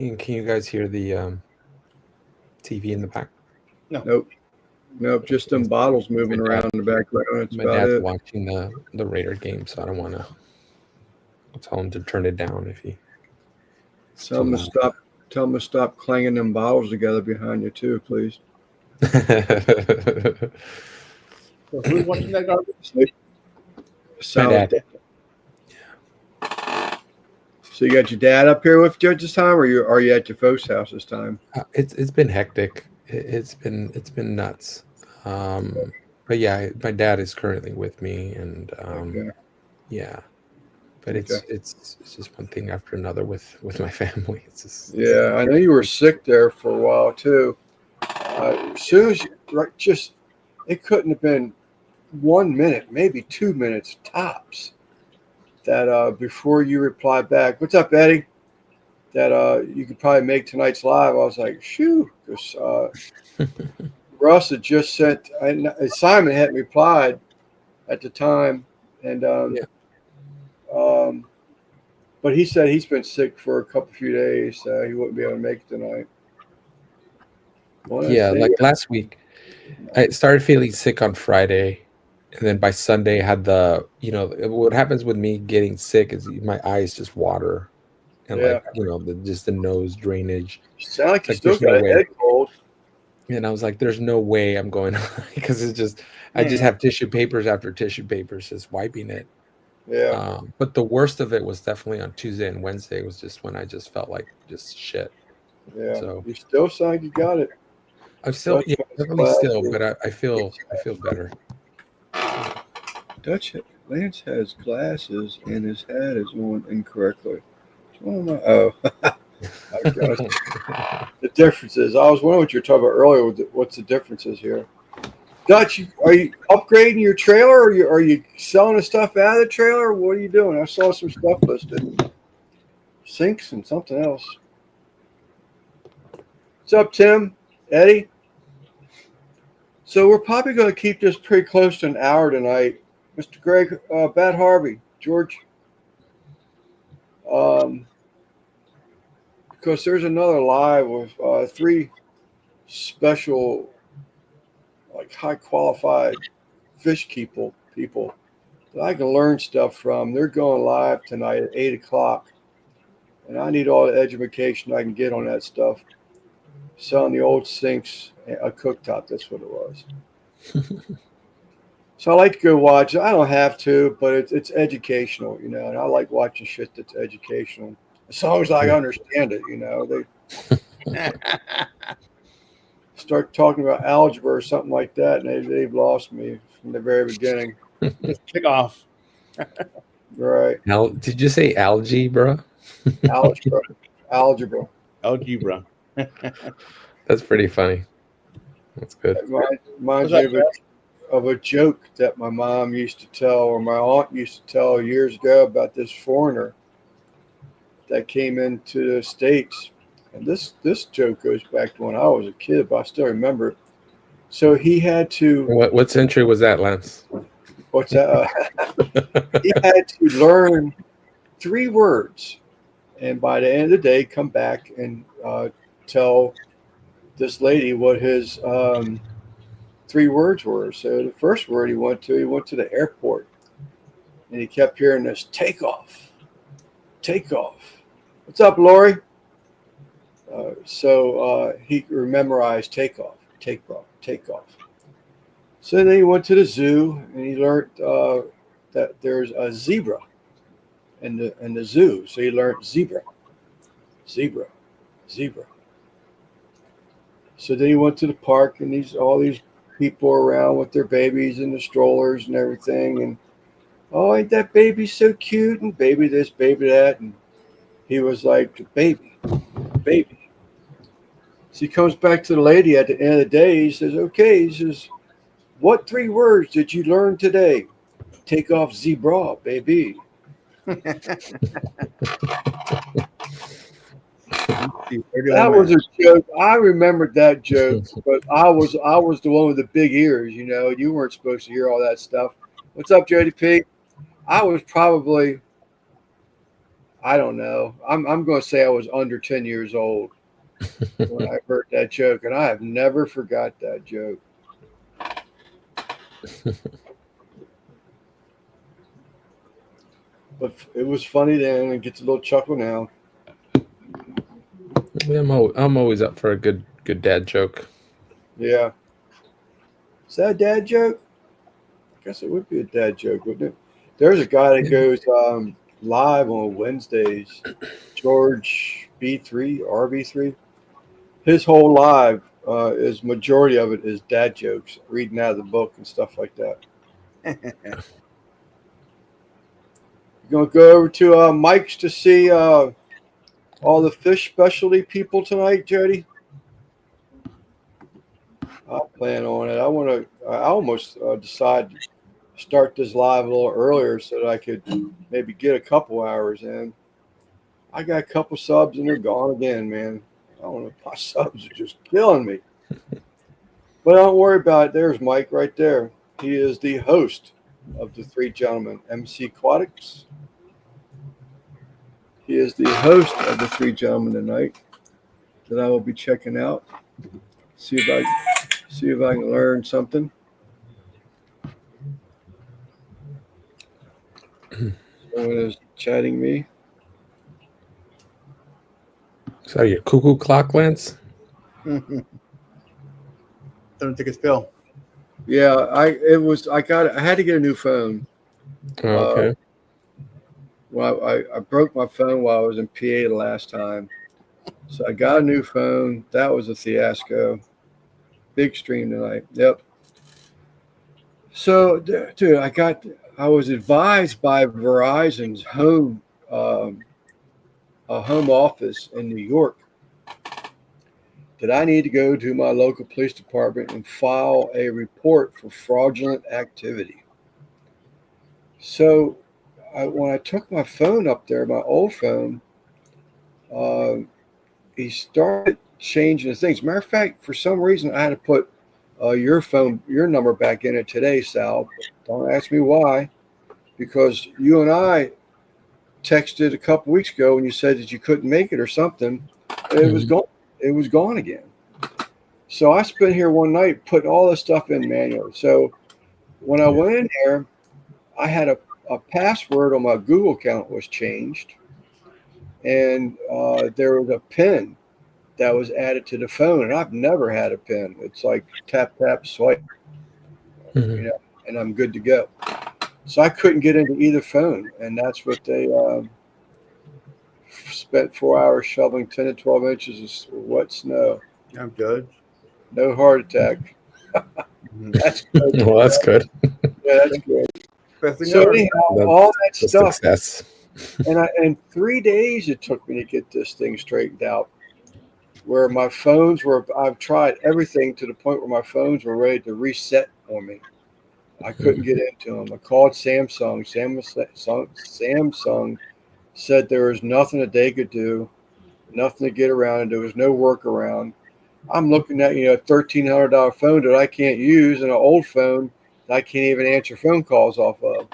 And can you guys hear the TV in the back? No. Nope. Nope. Just them bottles My moving dad, around in the background. That's my about dad's it. watching the Raider game, so I don't want to tell him to turn it down if it's Tell too them to loud. stop. Tell them to stop clanging them bottles together behind you too, please. So who's watching that garbage? My Sound like dad. that. So you got your dad up here with you this time, or are you at your folks' house this time? It's been hectic. It's been nuts. But yeah, my dad is currently with me, and Okay. yeah. But Okay. it's just one thing after another with my family. It's Yeah, I know you were sick there for a while too. As soon as you, right, just it couldn't have been 1 minute, maybe 2 minutes tops. That before you replied back, what's up, Eddie? That you could probably make tonight's live. I was like, shoo, because Russ had just sent. Simon hadn't replied at the time, and yeah. um, but he said he's been sick for a couple few days. He wouldn't be able to make it tonight. Well, I Yeah, say, like last week I started feeling sick on Friday, and then by Sunday I had what happens with me getting sick is my eyes just water, and yeah, like just the nose drainage. you sound like It's you like still there's no got a way. head cold. And I was like, there's no way I'm going because it's just I just Hmm. have tissue papers after tissue papers just wiping it. Yeah, But the worst of it was definitely on Tuesday and Wednesday was just when I just felt like just shit. yeah, So you still sound like you got it. I'm still, Dutch yeah, has definitely still, glasses. but I feel better. Dutch Lance has glasses and his hat is on incorrectly. Oh, I guess the differences. I was wondering what you were talking about earlier. What's the differences here? Dutch, are you upgrading your trailer? Or are you selling the stuff out of the trailer? What are you doing? I saw some stuff listed, sinks and something else. What's up, Tim? Eddie? So we're probably going to keep this pretty close to an hour tonight. Mr. Greg, Bat Harvey, George, um, because there's another live with three special, like high qualified fish people that I can learn stuff from. They're going live tonight at 8 o'clock, and I need all the education I can get on that stuff. Selling the old sinks, a cooktop. That's what it was. So I like to go watch. I don't have to, but it's educational, and I like watching shit that's educational. As long as I Yeah. understand it, they start talking about algebra or something like that, and they've lost me from the very beginning. Just kick off. Right? Did you say algae, bro? Algebra, algebra. Algebra. That's pretty funny. That's good. It reminds What's me up, of Jeff? a joke that my mom used to tell, or my aunt used to tell years ago about this foreigner that came into the states. And this joke goes back to when I was a kid, but I still remember it. So he had to What century was that, Lance? what's that? He had to learn three words, and by the end of the day, come back and tell this lady what his three words were. So the first word he went to the airport, and he kept hearing this takeoff, takeoff. What's up, Lori? So he memorized takeoff, takeoff, takeoff. So then he went to the zoo and he learned that there's a zebra in the zoo. So he learned zebra, zebra, zebra. So then he went to the park and all these people around with their babies and the strollers and everything. And oh, ain't that baby so cute? And baby this, baby that. And he was like, baby, baby. So he comes back to the lady at the end of the day. He says, okay, he says, what three words did you learn today? Take off zebra, baby. That was a joke. I remembered that joke, but I was the one with the big ears. You weren't supposed to hear all that stuff. What's up, JDP? I was probably I don't know. I'm going to say I was under 10 years old when I heard that joke, and I have never forgot that joke. But it was funny then, and gets a little chuckle now. Yeah, I'm always up for a good dad joke. Yeah. Is that a dad joke? I guess it would be a dad joke, wouldn't it? There's a guy that goes live on Wednesdays, George B3, RB3. His whole live is majority of it is dad jokes, reading out of the book and stuff like that. You're gonna go over to Mike's to see all the fish specialty people tonight, Jody. I plan on it. I almost decided to start this live a little earlier so that I could maybe get a couple hours in. I got a couple subs and they're gone again, man. I don't know. My subs are just killing me. But don't worry about it. There's Mike right there. He is the host of the Three Gentlemen, MC Aquatics. He is the host of the Three Gentlemen tonight that I will be checking out. See if I can learn something. Someone is chatting me. So your cuckoo clock, Lance? Don't take a spill. Yeah, I had to get a new phone. Okay. Well, I broke my phone while I was in PA the last time. So I got a new phone. That was a fiasco. Big stream tonight. Yep. So, dude, I was advised by Verizon's home office in New York that I need to go to my local police department and file a report for fraudulent activity. So, when I took my phone up there, my old phone, he started changing the things. Matter of fact, for some reason, I had to put your number back in it today, Sal. Don't ask me why, because you and I texted a couple weeks ago and you said that you couldn't make it or something. And it was gone. It was gone again. So I spent here one night putting all this stuff in manually. So when I went in there, I had a password on my Google account was changed, and there was a PIN that was added to the phone, and I've never had a PIN. It's like tap tap swipe, you know, and I'm good to go. So I couldn't get into either phone, and that's what they spent 4 hours shoveling 10 to 12 inches of wet snow. I'm good. No heart attack. That's good. Well, that's good. Yeah, that's good. Best So thing anyhow, all that That's stuff, success. and 3 days it took me to get this thing straightened out. Where my phones were, I've tried everything to the point where my phones were ready to reset on me. I couldn't get into them. I called Samsung. Samsung said there was nothing that they could do, nothing to get around, and there was no workaround. I'm looking at a $1,300 phone that I can't use, and an old phone that I can't even answer phone calls off of.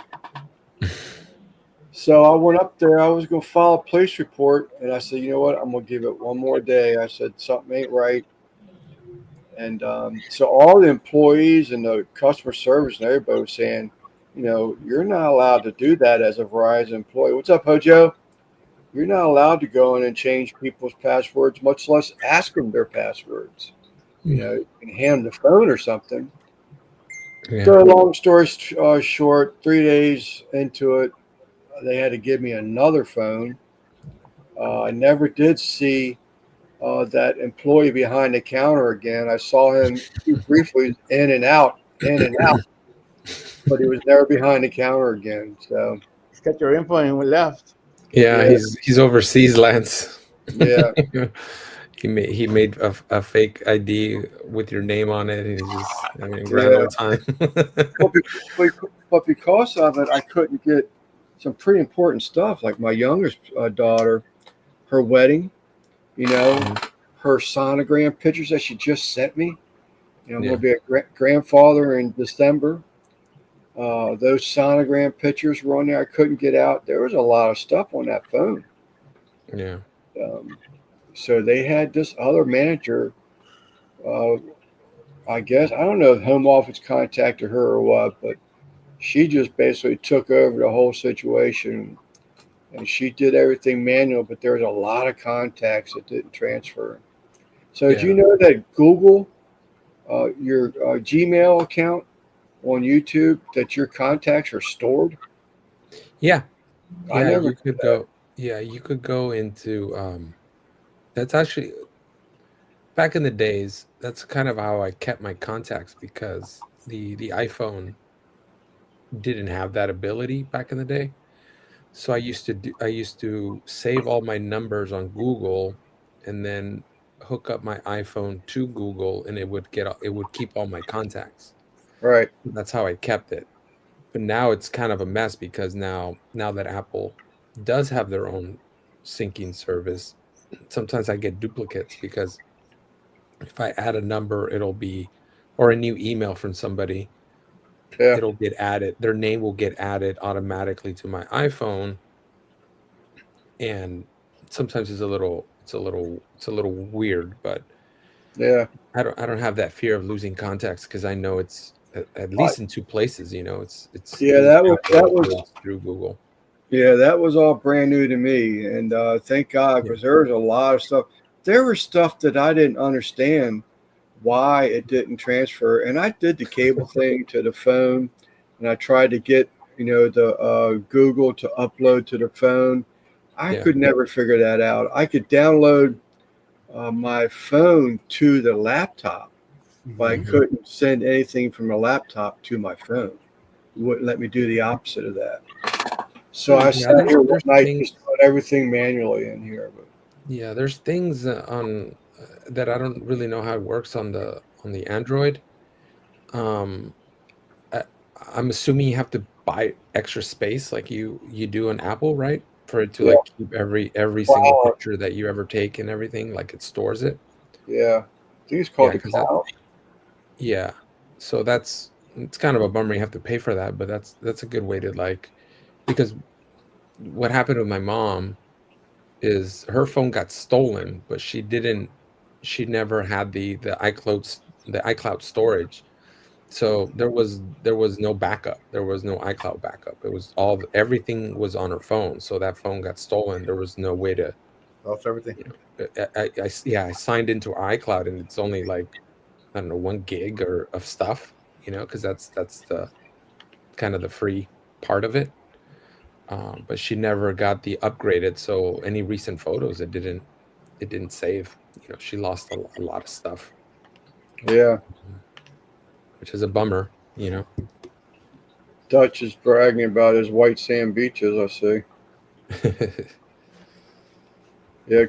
So I went up there. I was going to file a police report, and I said, you know what? I'm going to give it one more day. I said something ain't right. And so all the employees and the customer service and everybody was saying, you're not allowed to do that as a Verizon employee. What's up, Hojo? You're not allowed to go in and change people's passwords, much less ask them their passwords. You can hand them the phone or something. Yeah. So long story short, 3 days into it, they had to give me another phone. I never did see that employee behind the counter again. I saw him briefly in and out, but he was never behind the counter again. So He's got your info and we left. Yeah, Yeah. he's overseas, Lance. yeah, He made a fake ID with your name on it, and he's just having a grand old time. but because of it, I couldn't get some pretty important stuff like my youngest daughter, her wedding, her sonogram pictures that she just sent me. I'm going to be a grandfather in December. Those sonogram pictures were on there. I couldn't get out. There was a lot of stuff on that phone. Yeah. Um, so they had this other manager. Uh, I guess I don't know if home office contacted her or what, but she just basically took over the whole situation, and she did everything manual. But there was a lot of contacts that didn't transfer. So do you Yeah. know that Google, your Gmail account on YouTube, that your contacts are stored? Yeah. I Yeah. never. You could go. Yeah. You could go into. That's actually back in the days. That's kind of how I kept my contacts because the iPhone didn't have that ability back in the day. So I used to save all my numbers on Google and then hook up my iPhone to Google and it would keep all my contacts. Right. That's how I kept it. But now it's kind of a mess because now that Apple does have their own syncing service, sometimes I get duplicates because if I add a number, it'll be or a new email from somebody, Yeah. it'll get added. Their name will get added automatically to my iPhone, and sometimes it's a little weird, but Yeah. I don't have that fear of losing contacts because I know it's at I, least in two places. You know, it's yeah. through That Apple was. or it's through Google. Yeah, that was all brand new to me, and thank God Yeah, because there was a lot of stuff. There was stuff that I didn't understand why it didn't transfer, and I did the cable thing to the phone, and I tried to get the Google to upload to the phone. I yeah, could never figure that out. I could download my phone to the laptop, but I hmm couldn't send anything from the laptop to my phone. It wouldn't let me do the opposite of that. So I yeah. sat here one There's night things. just doing everything manually in here. But Yeah, there's things on that I don't really know how it works on the Android. Um, I, I'm assuming you have to buy extra space like you do on Apple, right? For it to yeah, like keep every single cloud. picture that you ever take and everything, like it stores it. Yeah, I think it's Yeah, called the because that cloud. yeah. So that's it's kind of a bummer you have to pay for that, but that's a good way to like because what happened with my mom is her phone got stolen, but she never had the iCloud storage. So there was no backup. There was no iCloud backup. It was everything was on her phone. So that phone got stolen. There was no way to, Lost everything. you know, yeah, I signed into her iCloud and it's only like I don't know 1 gig or of stuff, because that's the kind of the free part of it. But she never got the upgraded. So any recent photos, it didn't save. She lost a lot of stuff, Yeah, um, which is a bummer. You know. Dutch is bragging about his white sand beaches. I see. Yeah,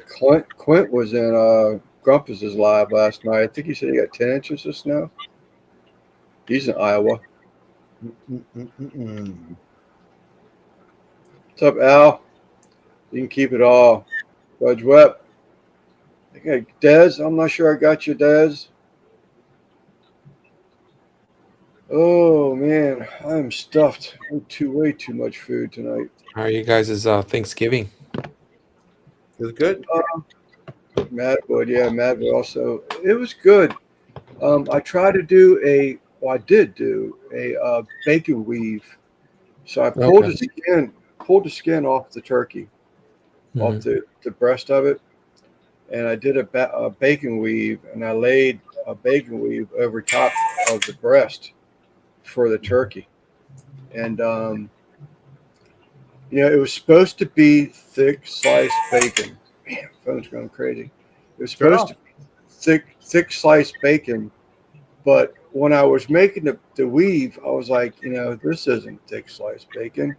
Quint was in Grumpus's live last night. I think he said he got 10 inches of snow. He's in Iowa. Mm-mm-mm-mm. What's up, Al? You can keep it all. Judge Webb. Okay, Dez. I'm not sure I got you, Dez. Oh man, I'm stuffed. I'm way too much food tonight. How are you guys' Thanksgiving? It was good. Madwood, yeah, Madwood also. It was good. I tried to do well, I did do a bacon weave. So I Okay. pulled the skin off the turkey, off Hmm. the breast of it, and I did a bacon weave, and I laid a bacon weave over top of the breast for the turkey. And it was supposed to be thick sliced bacon. Man, phone's going crazy. It was Turn supposed off. to be thick sliced bacon. But when I was making the weave, I was like, this isn't thick sliced bacon,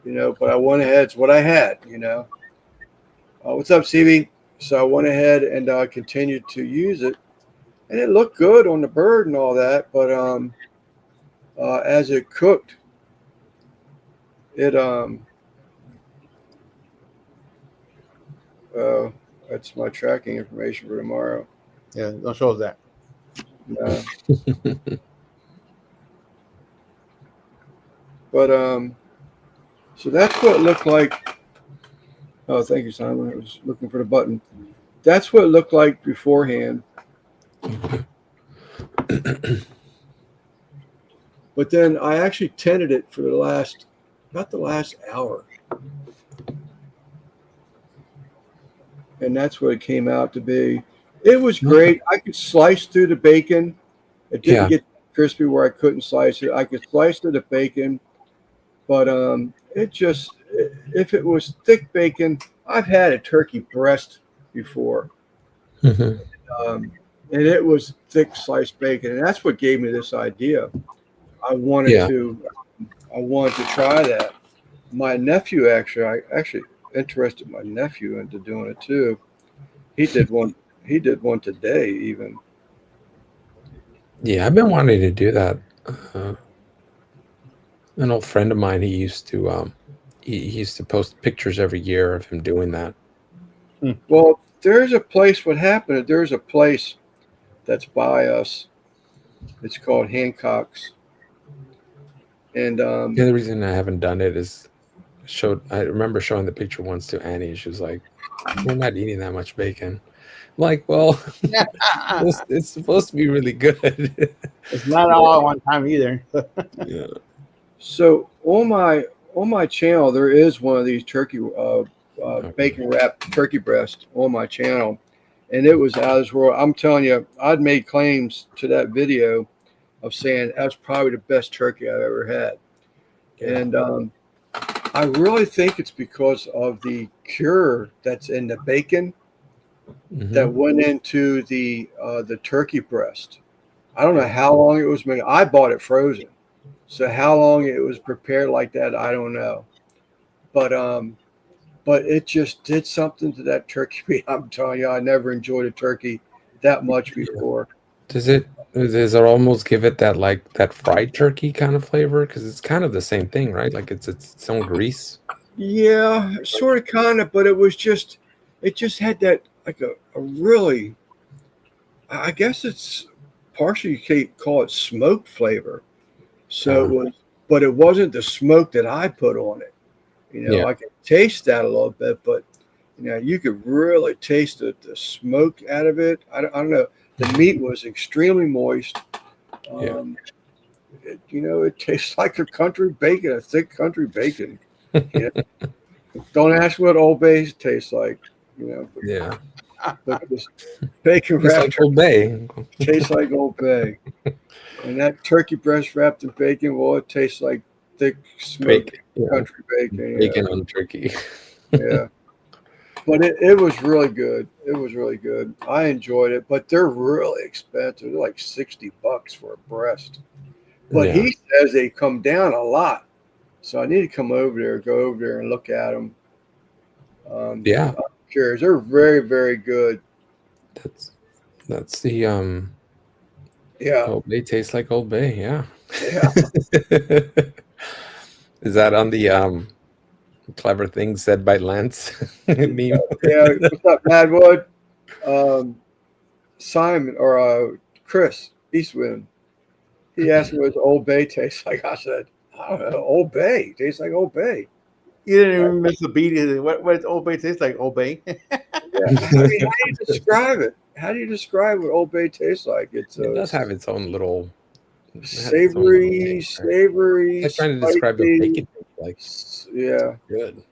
but I went ahead. It's what I had. What's up, CB? So I went ahead and continued to use it. And it looked good on the bird and all that. But as it cooked, it, uh, that's my tracking information for tomorrow. Yeah, don't show us that. Uh, but so that's what it looked like Oh, thank you, Simon. I was looking for the button. That's what it looked like beforehand. But then I actually tinted it for about the last hour. And that's what it came out to be. It was great. I could slice through the bacon. It didn't Yeah. get crispy where I couldn't slice it. I could slice through the bacon, but if it was thick bacon, I've had a turkey breast before, Hmm. um, and it was thick sliced bacon, and that's what gave me this idea. I wanted Yeah. to I wanted to try that. My nephew I actually interested my nephew into doing it too. He did one. He did one today even. Yeah. I've been wanting to do that. Uh, an old friend of mine, he used to post pictures every year of him doing that. Well, there's a place. What happened? There's a place that's by us. It's called Hancock's, and The other reason I haven't done it is I remember showing the picture once to Annie. She was like, "We're not eating that much bacon." I'm like, well, it's supposed to be really good. It's not all at one time either. Yeah. so on my channel there is one of these turkey Okay. bacon wrapped turkey breast on my channel, and it was out of this world. I'm telling you, I'd made claims to that video of saying that's probably the best turkey I've ever had, Yeah. and I really think it's because of the cure that's in the bacon that Hmm. went into the turkey breast. I don't know Yeah. how long it was made. I bought it frozen, so how long it was prepared like that, I don't know. But but it just did something to that turkey meat. I'm telling you, I never enjoyed a turkey that much Yeah. before. Does it almost give it that like that fried turkey kind of flavor? Because it's kind of the same thing, right? Like it's its own grease. Yeah, sort of, kind of, but it just had that like a really, I guess it's partially you can call it smoke flavor. So it Uh, was, but it wasn't the smoke that I put on it. yeah. I could taste that a little bit, but you could really taste the smoke out of it. I don't know. The meat was extremely moist. Yeah. Um, it tastes like a country bacon, a thick country bacon. You don't ask what Old Bay tastes like. Yeah. But this bacon It's wrapped like Old turkey Bay. tastes like Old Bay, and that turkey breast wrapped in bacon, well, it tastes like thick smoked Bacon. Yeah. country bacon. Bacon on turkey. Yeah. But it was really good. It was really good. I enjoyed it, but they're really expensive. They're like $60 for a breast. But Yeah. he says they come down a lot. So I need to go over there and look at them. Yeah. I'm curious. They're very, very good. That's that's the Yeah. Old Bay tastes like Old Bay. Yeah. Yeah. Is that on the clever things said by Lance meme? Yeah. What's up, Madwood? Um, Simon or Chris Eastwind. He asked me what Old Bay tastes like. I said, I don't know. Old Bay tastes like Old Bay. You didn't even miss a beat. What does Old Bay taste like? Old Bay. Yeah, I mean, how do you describe it? How do you describe what Old Bay tastes like? It's It does have its own little it has its own little savory, thing, right? It's savory, like trying to describe what spicy. bacon tastes like. Yeah, Good.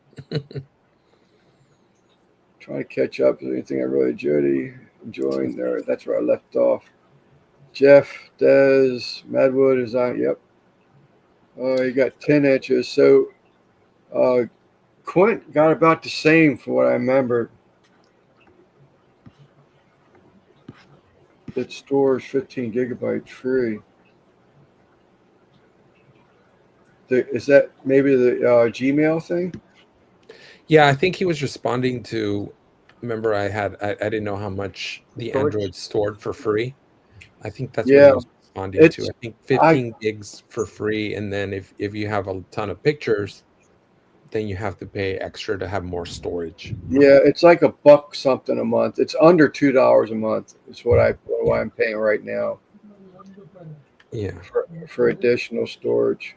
trying to catch up. Is there anything I really enjoying there? That's where I left off. Jeff, Des, Madwood is on. Yep. You got 10 inches. So uh, Quint got about the same from what I remember. It stores 15 gigabytes free. Is that maybe the Gmail thing? Yeah, I think he was responding to. Remember, I didn't know how much the Storage. Android stored for free. I think that's what he Yeah, was responding to. it's I think I 15 gigs for free, and then if you have a ton of pictures, then you have to pay extra to have more storage. yeah, it's like a buck something a month. It's under $2 a month. It's what I'm paying right now Yeah. for additional storage.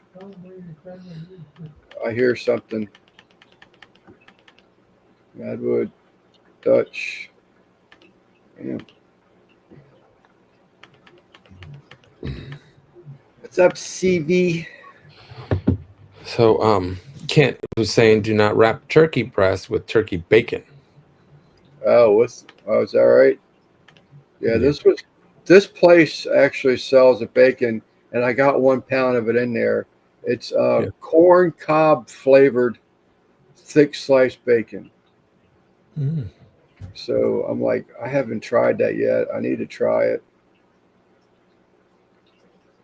I hear something. Madwood, Dutch. Yeah. What's up, CV? So, Kent was saying, do not wrap turkey breast with turkey bacon. Is that right? Yeah, Yeah. this place actually sells a bacon, and I got 1 pound of it in there. It's Yeah. corn cob flavored thick sliced bacon. Mm. So I'm like, I haven't tried that yet. I need to try it.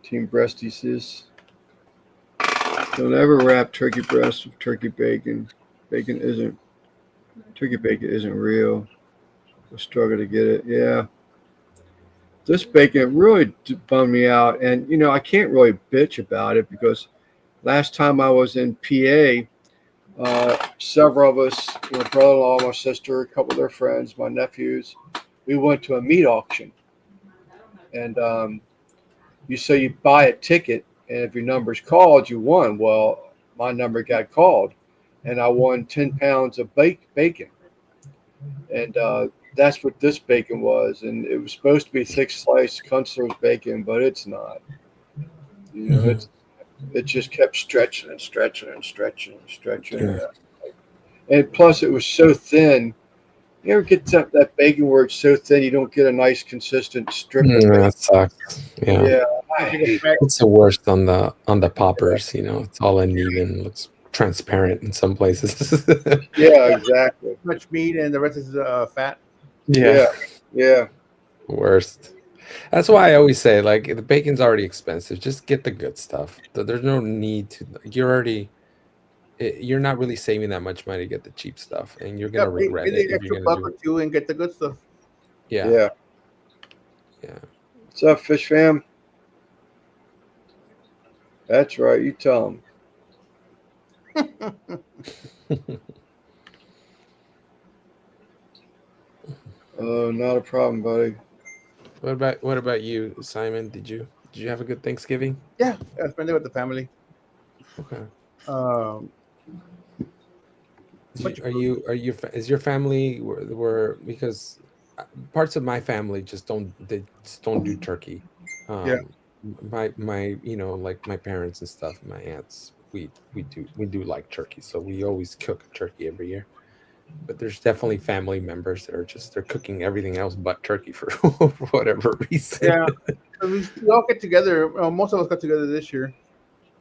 Team Breasty says, don't ever wrap turkey breast with turkey bacon. Bacon isn't turkey bacon isn't real. We'll struggle to get it. Yeah, this bacon really bummed me out, and I can't really bitch about it because last time I was in PA, several of us, my brother-in-law, my sister, a couple of their friends, my nephews, we went to a meat auction, and you buy a ticket, and if your number's called, you won. Well, my number got called, and I won 10 pounds of bacon, and that's what this bacon was, and it was supposed to be thick sliced Kunstler's bacon, but it's not. Mhm. It just kept stretching and stretching and stretching and stretching, Yeah. and plus it was so thin. You ever get that bacon where it's so thin you don't get a nice consistent strip of bacon? That sucks. Yeah. Yeah, I Like a hate fat- It's the worst on the poppers. It's all uneven, looks transparent in some places. Yeah, exactly. much meat and the rest is fat. Yeah. Yeah, yeah, Worst. That's why I always say, like, the bacon's already expensive. Just get the good stuff. There's no need to. You're not really saving that much money to get the cheap stuff, and you're Yeah, gonna pay regret it the if you're extra gonna buck do or it. two and get the good stuff. Yeah. yeah. Yeah. What's up, Fish Fam? That's right. You tell them. Oh, not a problem, buddy. What about you, Simon? Did you have a good Thanksgiving? Yeah, I spend it with the family. Okay. Um, Did you, much are food. you are you is your family were because parts of my family just don't do turkey. Yeah, Um, my like my parents and stuff, my aunts, we do like turkey, so we always cook a turkey every year. But there's definitely family members that are just they're cooking everything else but turkey for for whatever reason. yeah. We all get together. Most of us got together this year,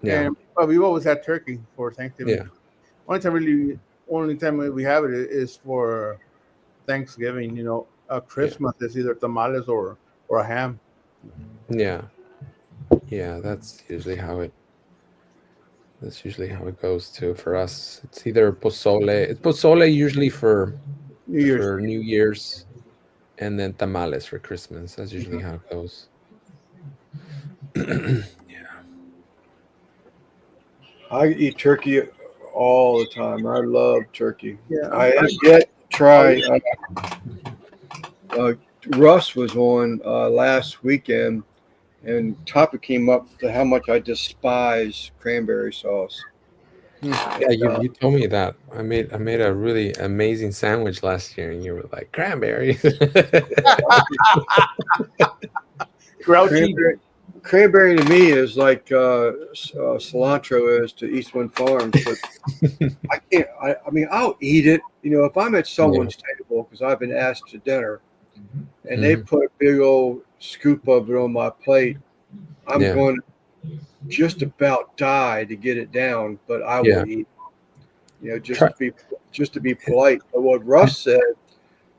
Yeah, and we've always had turkey for Thanksgiving. yeah, Only time we have it is for Thanksgiving. yeah, Christmas is either tamales or a ham. yeah, yeah. That's usually how it goes too for us. It's either pozole. It's pozole usually New Year's. for New Year's, and then tamales for Christmas. That's usually how it goes. Yeah. I eat turkey all the time. I love turkey. Yeah, I have I'm yet to always try. Uh, Russ was on last weekend, and topic came up to how much I despise cranberry sauce. Yeah, you told me that. I made a really amazing sandwich last year, and you were like cranberries. grouchy. Cranberry, cranberry to me is like cilantro is to Eastwood Farms, but I can't. I mean, I'll eat it. If I'm at Yeah. someone's table because I've been asked to dinner, and they Mhm. put a big old scoop of it on my plate, I'm Yeah. going to just about die to get it down, but I will Yeah. eat. Try. Just to be polite. But what Russ said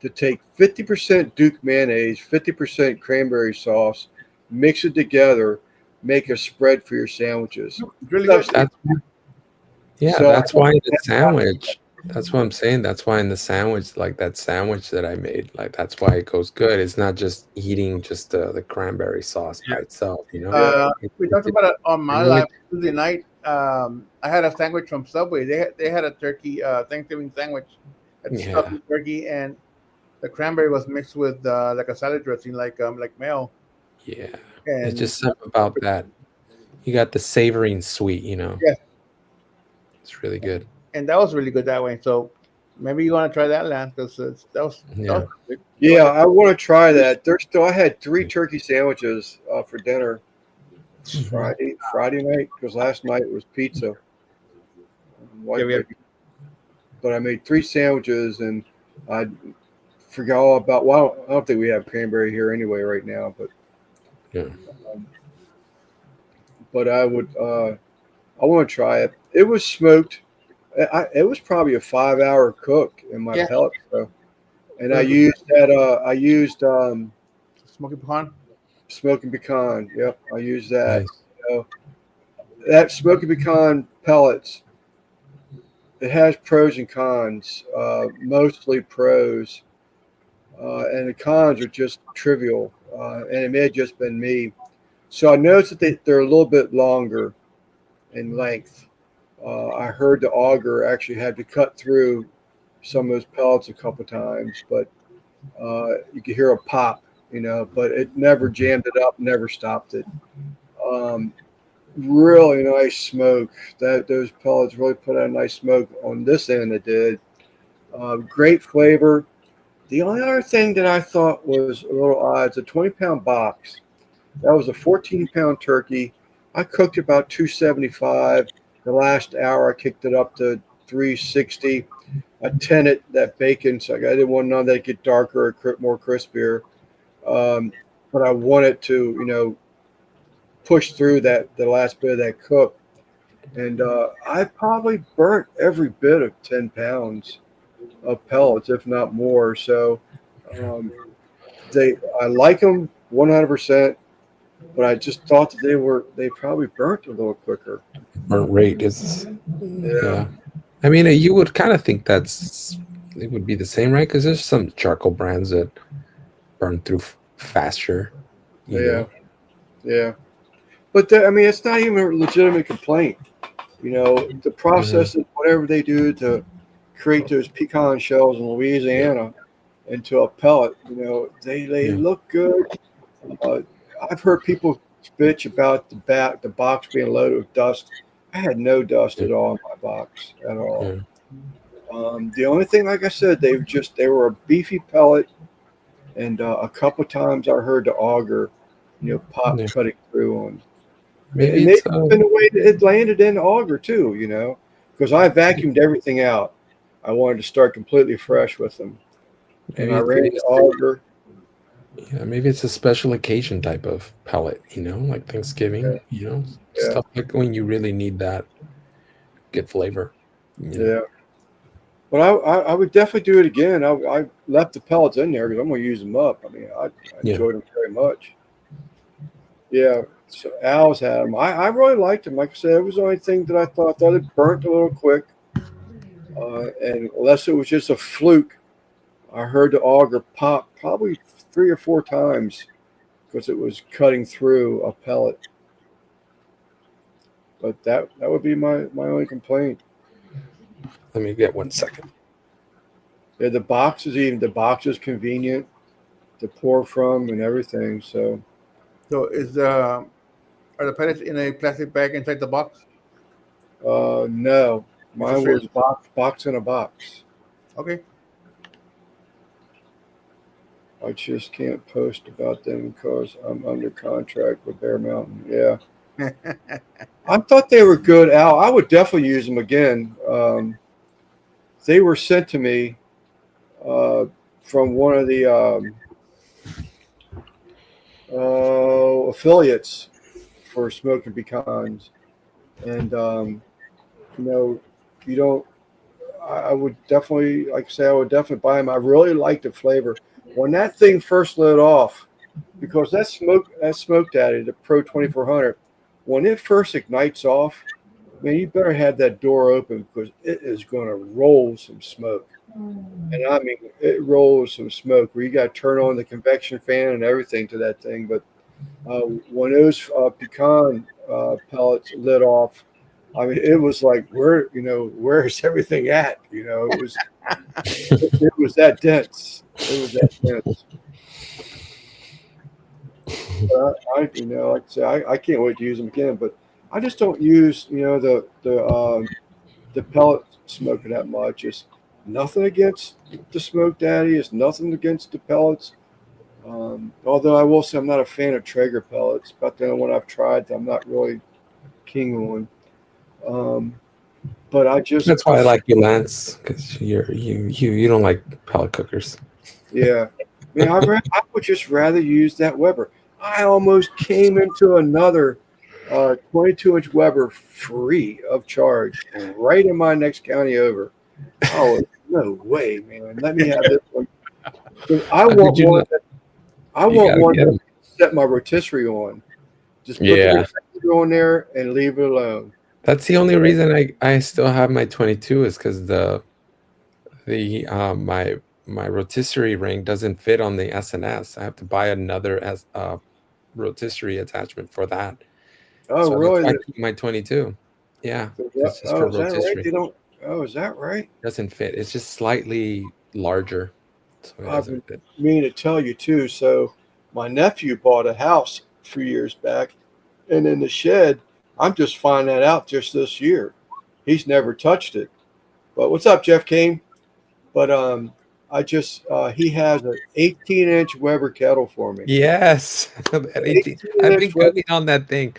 to take 50% Duke mayonnaise, 50% cranberry sauce, mix it together, make a spread for your sandwiches. It's really good. That's Yeah, So that's why the sandwich. That's what I'm saying. That's why in the sandwich, like that sandwich that I made, like that's why it goes good. It's not just eating just the cranberry sauce Yeah. by itself. yeah, We talked about it on It my really, live Tuesday night. I had a sandwich from Subway. They had a turkey Thanksgiving sandwich, had yeah, stuffed turkey, and the cranberry was mixed with like a salad dressing, like mayo, yeah. It's and just something about that. You got the savory and sweet. yeah, It's really good. and that was really good that way. So Maybe you want to try that, Lance, because that Yeah. was good. Yeah, I want to try that. There's still. I had 3 turkey sandwiches for dinner Mhm. Friday night because last night was pizza. Yeah, Wife we have. made, but I made 3 sandwiches and I forgot all about. Well, I don't think we have cranberry here anyway right now, Yeah. um, but I want to try it. It was smoked. It was probably a 5-hour cook in my Yeah, pellet stove, and I very good. used that. I used Smoky pecan. smoking pecan. Yep, I used that. Nice. You know, that smoky pecan pellets. It has pros and cons. Mostly pros, and the cons are just trivial. And it may have just been me. So I noticed that they're a little bit longer in length. I heard the auger actually had to cut through some of those pellets a couple times, but you could hear a pop, but it never jammed it up, never stopped it. Um, Really nice smoke. That those pellets really put out a nice smoke on this end. It did. Great flavor. The only other thing that I thought was a little odd is a 20-pound box. That was a 14-pound turkey. I cooked about 275. The last hour, I kicked it up to 360. I tinted that bacon, so I didn't want none of that to get darker or more crispier. Um, but I wanted to, push through the last bit of that cook. And I probably burnt every bit of 10 pounds of pellets, if not more. So um, I like them 100%, but I just thought that they probably burnt a little quicker. Burnt rate is, Yeah, yeah. I mean, you would kind of think it would be the same, right? Because there's some charcoal brands that burn through faster, you yeah, know? yeah. But I mean, it's not even a legitimate complaint. The Yeah. process of whatever they do to create those pecan shells in Yeah. Louisiana into a pellet, they Yeah. look good. Uh, I've heard people bitch about the box being loaded with dust. I had no dust Yeah. at all in my box at all. Yeah. The only thing, like I said, they were a beefy pellet, and a couple times I heard the auger, pop Yeah. cutting through on. Maybe And maybe it's it's been the way that it landed in the auger too, because I vacuumed everything out. I wanted to start completely fresh with them, and maybe I it's ran the auger. yeah, maybe it's a special occasion type of pellet, like Yeah, Thanksgiving, yeah, stuff like when you really need that good flavor, you know. yeah. But I would definitely do it again. I left the pellets in there because I'm going to use them up. I mean, I Yeah. enjoyed them very much. Yeah. So Al's had them. I really liked them. Like I said, it was the only thing that I thought it burnt a little quick. And unless it was just a fluke, I heard the auger pop probably 3 or 4 times because it was cutting through a pellet. But that would be my only complaint. Let me get 1 second. Yeah, the box is convenient to pour from and everything. So So are the pellets in a plastic bag inside the box? no, It's a mine straight. was box in a box. Okay. I just can't post about them because I'm under contract with Bear Mountain. Yeah, I thought they were good, Al. I would definitely use them again. They were sent to me uh, from one of the affiliates for smoking pecans, and you know, you don't. I would definitely, like I say, I would definitely buy them. I really like the flavor. When that thing first lit off, because that smoke daddy, the Pro 2400, when it first ignites off, man, you better have that door open because it is going to roll some smoke. And I mean, it rolls some smoke where you got to turn on the convection fan and everything to that thing. But when those pecan pellets lit off, I mean, it was like, where's everything at? It was that dense. It was that dense. Like I say, I can't wait to use them again. But I just don't use, the pellet smoker that much. Nothing against the Smoke Daddy. It's nothing against the pellets. Although I will say I'm not a fan of Traeger pellets. About the only one I've tried that I'm not really king on. Um, but I just That's why I like you, Lance, because you don't like pellet cookers. yeah. Man, I would just rather use that Weber. I almost came into another 22-inch Weber free of charge right in my next county over. Oh, no way, man. Let me have this one. 'Cause I How could want you one not? that I You want gotta one get that them. set my rotisserie on. Just put the Yeah, rotisserie on there and leave it alone. that's the only reason I still have my 22 is because the my rotisserie ring doesn't fit on the SNS. I have to buy another rotisserie attachment for that. Oh, So that's why really? I keep my 22. Yeah, it's just Oh, for is that right? rotisserie. They don't. Oh, is that right? Doesn't fit. It's just slightly larger, so it I've doesn't been fit. meaning to tell you too. So, my nephew bought a house a few years back, and in the shed, I'm just finding that out just this year. He's never touched it. But what's up, Jeff Kane? But I just he has an 18-inch Weber kettle for me. Yes, that 18. I've 18-inch been Weber. cooking on that thing.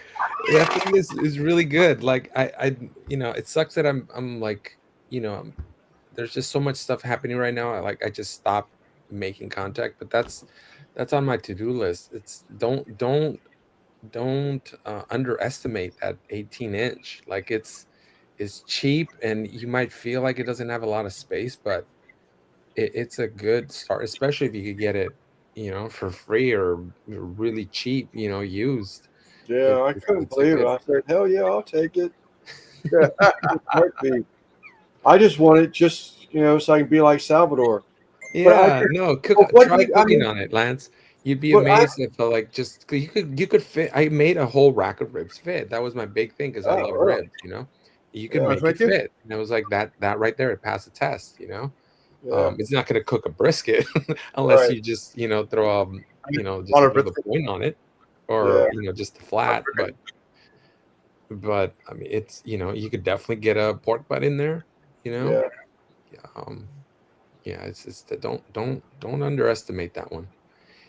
That thing is really good. Like it sucks that I'm like, there's just so much stuff happening right now. I just stopped making contact, but that's on my to-do list. It's don't underestimate that 18-inch. Like it's cheap and you might feel like it doesn't have a lot of space, but it's a good start, especially if you could get it, for free or really cheap, used. Yeah, I couldn't It's a believe it. good. I said, "Hell yeah, I'll take it." Yeah, heartbeat. I just want it just so I can be like Salvador. But I Yeah, just, no, but what do try you? I cooking mean, on it, Lance. You'd be but I. amazed if like just you could fit. I made a whole rack of ribs fit. That was my big thing because I Oh, love really? ribs. You could Yeah, That's make it right too. fit. And I was like that right there, it passed the test. yeah, It's not going to cook a brisket unless right. you just throw I get just smaller another brisket. point on it, Yeah, or just the flat. But I mean, it's you could definitely get a pork butt in there. You know, yeah. yeah, yeah. It's don't underestimate that one.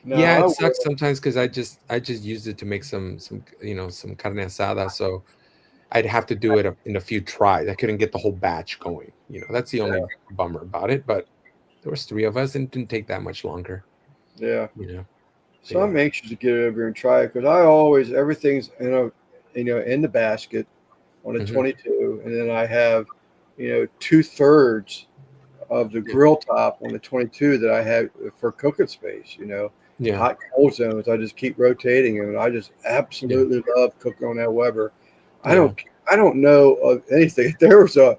No, Yeah, I it sucks will. sometimes because I just used it to make some carne asada, so I'd have to do it in a few tries. I couldn't get the whole batch going. That's the only bummer about it. But there was three of us, and it didn't take that much longer. Yeah. You know, but So I'm yeah. anxious to get it over here and try it because I always everything's in the basket on a Hmm. 22, and then I have 2/3 of the Yeah. grill top on the 22 that I have for cooking space. Yeah. Hot cold zones. I just keep rotating them, and I just Yeah. absolutely love cooking on that Weber. I Yeah. don't I don't know of anything. There was a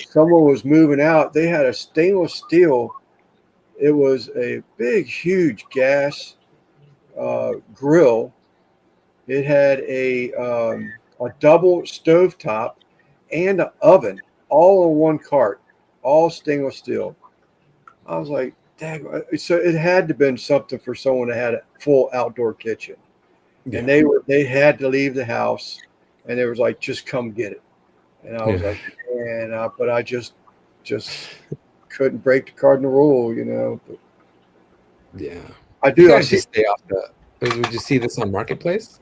someone was moving out. They had a stainless steel. It was a big, huge gas grill. It had a double stovetop and an oven all in one cart, all stainless steel. I was like, dang. So it had to have been something for someone that had a full outdoor kitchen. And Yeah. they had to leave the house and they was like, just come get it. And I was Yeah. like, man, but I just couldn't break the cardinal rule. But Yeah. I You do. I gotta see. just stay off the. Would you see this on Marketplace?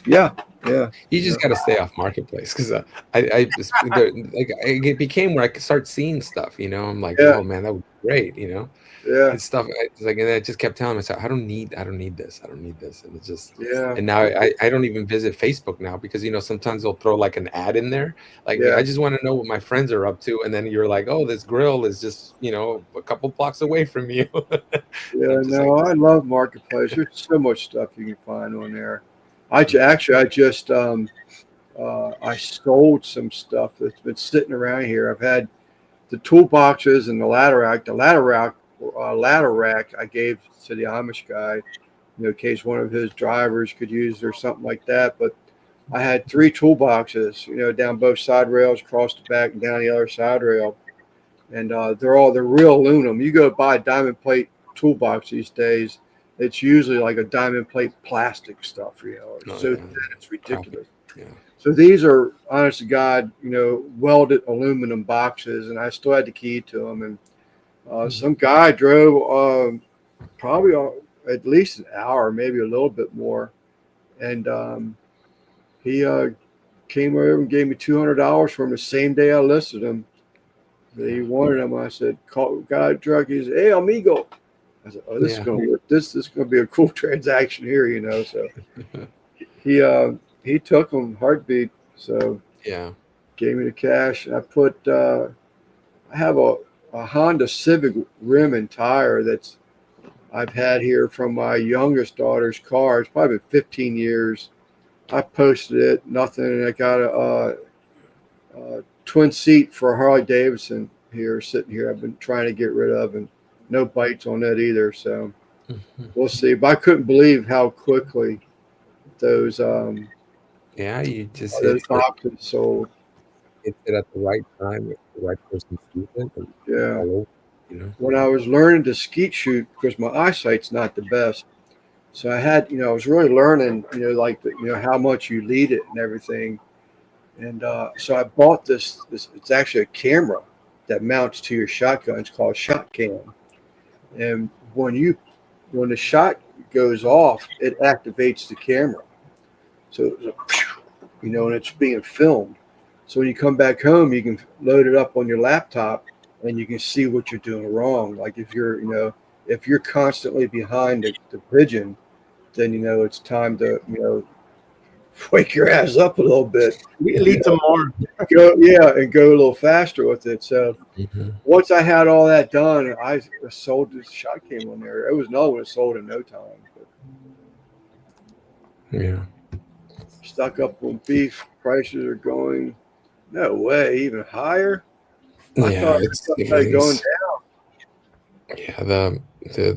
Yeah, yeah, You yeah, just got to stay off marketplace because it became where I could start seeing stuff. I'm like, yeah, oh man, that would be great. yeah, And stuff. It's like, and I just kept telling myself, I don't need this, I don't need this, and it's just, yeah, and now I don't even visit Facebook now because sometimes they'll throw like an ad in there, like yeah, I just want to know what my friends are up to, and then you're like, oh, this grill is just a couple blocks away from you, and yeah. I'm just like, No, I love Marketplace. There's so much stuff you can find on there. yeah, Actually, I just I sold some stuff that's been sitting around here. I've had the toolboxes and the ladder rack. Ladder rack I gave to the Amish guy, in case one of his drivers could use it or something like that. But I had three toolboxes, down both side rails, across the back, and down the other side rail, and they're real aluminum. You go buy a diamond plate toolbox these days, it's usually like a diamond plate plastic stuff, or Oh so yeah, thin it's crappy. ridiculous. Yeah. So these are, honest to God, welded aluminum boxes, and I still had the key to them. And some guy drove probably at least an hour, maybe a little bit more, and he came over and gave me $200 for him the same day I listed him. He wanted them. I said, "Call guy truck." He said, "Hey, amigo." I said, "Oh, this is Yeah. going to work. This is going to be a cool transaction here." So he took them heartbeat. So Yeah. gave me the cash. And I have a Honda Civic rim and tire that's I've had here from my youngest daughter's car. It's probably been 15 years. I posted it, nothing. And I got a twin seat for a Harley Davidson here, sitting here. I've been trying to get rid of, and no bites on that either. So we'll see. But I couldn't believe how quickly those Yeah, you just those boxes sold. hit it at the right time if the right person sees it and Yeah. all over, you know. When I was learning to skeet shoot, because my eyesight's not the best, so I had, I was really learning, like how much you lead it and everything. And so I bought this. It's actually a camera that mounts to your shotgun. It's called Shot Cam. And when the shot goes off, it activates the camera. So it was and it's being filmed. So when you come back home, you can load it up on your laptop, and you can see what you're doing wrong. Like if you're constantly behind the pigeon, then it's time to wake your ass up a little bit. Lead some more. And go a little faster with it. So Mhm. once I had all that done, I sold this shot came on there. It was another one sold in no time. But Yeah. stuck up on beef prices are going no way even higher. I Yeah, thought it's it was going down. yeah,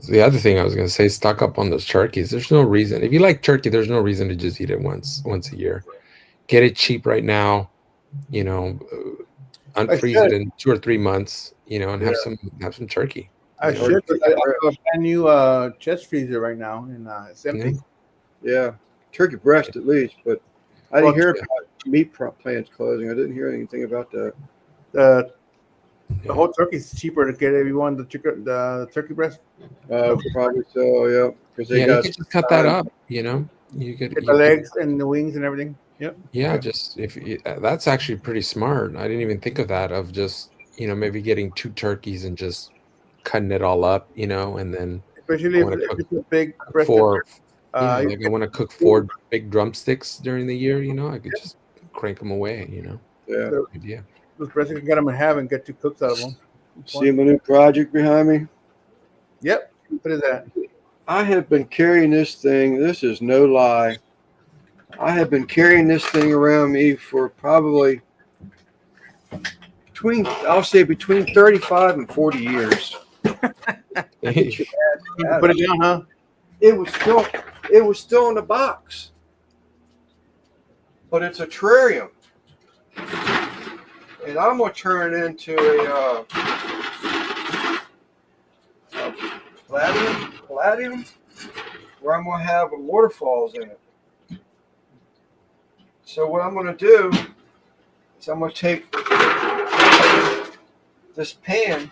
the other thing I was gonna say, stock up on those turkeys. There's no reason. If you like turkey, there's no reason to just eat it once a year. Get it cheap right now, you know, I unfreeze it should. in 2 or 3 months, and Yeah. have some turkey. I you know. should. I have a brand new chest freezer right now, and it's empty. Yeah, turkey breast at least, but I didn't Well, hear about meat plants closing. I didn't hear anything about that. the Yeah. whole turkey is cheaper to get everyone the turkey breast. Probably so, yeah, because they Yeah, you got could just cut that up, You could Get the legs and the wings and everything. Yep. yeah, just if you, that's actually pretty smart. I didn't even think of that of just, maybe getting two turkeys and just cutting it all up, and then Especially I if, want to if cook it's a big breasted. four. Yeah, You like I get want to cook 4 big drumsticks during the year, I could just crank them away. Yeah. the, Yeah. those breasts, you can get them in half and get 2 cooks out of them. See my new project behind me? Yep. What is that? I have been carrying this thing. This is no lie. I have been carrying this thing around me for probably I'll say between 35 and 40 years. Get your ass You out put of it down, huh? it was still in the box, but it's a terrarium, and I'm gonna turn it into a palladium, where I'm gonna have waterfalls in it. So what I'm gonna do is I'm gonna take this pan